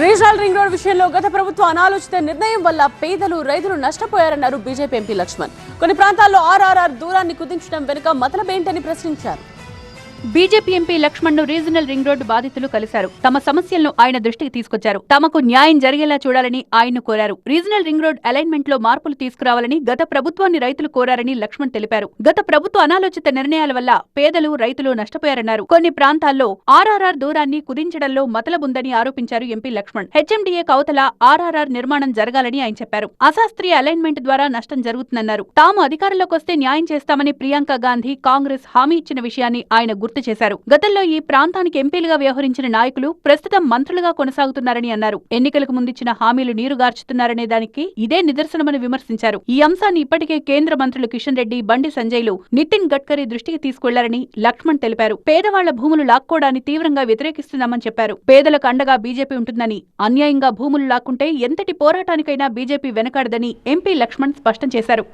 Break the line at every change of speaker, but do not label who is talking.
Regional ring road విషయంలో గత ప్రభుత్వ అనాలోచిత నిర్ణయం వల్ల పేదలు రైతులు నష్టపోయారన్నారు బీజేపీ ఎంపీ లక్ష్మణ్. కొన్ని ప్రాంతాల్లో ఆర్ఆర్ఆర్ దూరాన్ని కుదించడం వెనుక మతలబేంటని ప్రశ్నించారు.
బీజేపీ ఎంపీ లక్ష్మణ్ ను రీజనల్ రింగ్ రోడ్డు బాధితులు కలిశారు. తమ సమస్యలను ఆయన దృష్టికి తీసుకొచ్చారు. తమకు న్యాయం జరిగేలా చూడాలని ఆయన్ను కోరారు. రీజనల్ రింగ్ రోడ్ అలైన్మెంట్ లో మార్పులు తీసుకురావాలని గత ప్రభుత్వాన్ని రైతులు కోరారని లక్ష్మణ్ తెలిపారు. గత ప్రభుత్వ అనాలోచిత నిర్ణయాల వల్ల పేదలు రైతులు నష్టపోయారన్నారు. కొన్ని ప్రాంతాల్లో ఆర్ఆర్ఆర్ దూరాన్ని కుదించడంలో మతలబుందని ఆరోపించారు ఎంపీ లక్ష్మణ్. హెచ్ఎండిఏ కౌతల ఆర్ఆర్ఆర్ నిర్మాణం జరగాలని ఆయన చెప్పారు. అశాస్త్రీయ అలైన్మెంట్ ద్వారా నష్టం జరుగుతుందన్నారు. తాము అధికారంలోకి వస్తే న్యాయం చేస్తామని ప్రియాంక గాంధీ కాంగ్రెస్ హామీ ఇచ్చిన విషయాన్ని ఆయన గుర్తు చేశారు. గతంలో ఈ ప్రాంతానికి ఎంపీలుగా వ్యవహరించిన నాయకులు ప్రస్తుతం మంత్రులుగా కొనసాగుతున్నారని అన్నారు. ఎన్నికలకు ముందిచ్చిన హామీలు నీరుగార్చుతున్నారనే దానికి ఇదే నిదర్శనమని విమర్శించారు. ఈ అంశాన్ని ఇప్పటికే కేంద్ర మంత్రులు కిషన్ రెడ్డి, బండి సంజయ్లు నితిన్ గడ్కరీ దృష్టికి తీసుకెళ్లారని లక్ష్మణ్ తెలిపారు. పేదవాళ్ల భూములు లాక్కోవడాన్ని తీవ్రంగా వ్యతిరేకిస్తున్నామని చెప్పారు. పేదలకు అండగా బీజేపీ ఉంటుందని, అన్యాయంగా భూములు లాక్కుంటే ఎంతటి పోరాటానికైనా బీజేపీ వెనకాడదని ఎంపీ లక్ష్మణ్ స్పష్టం చేశారు.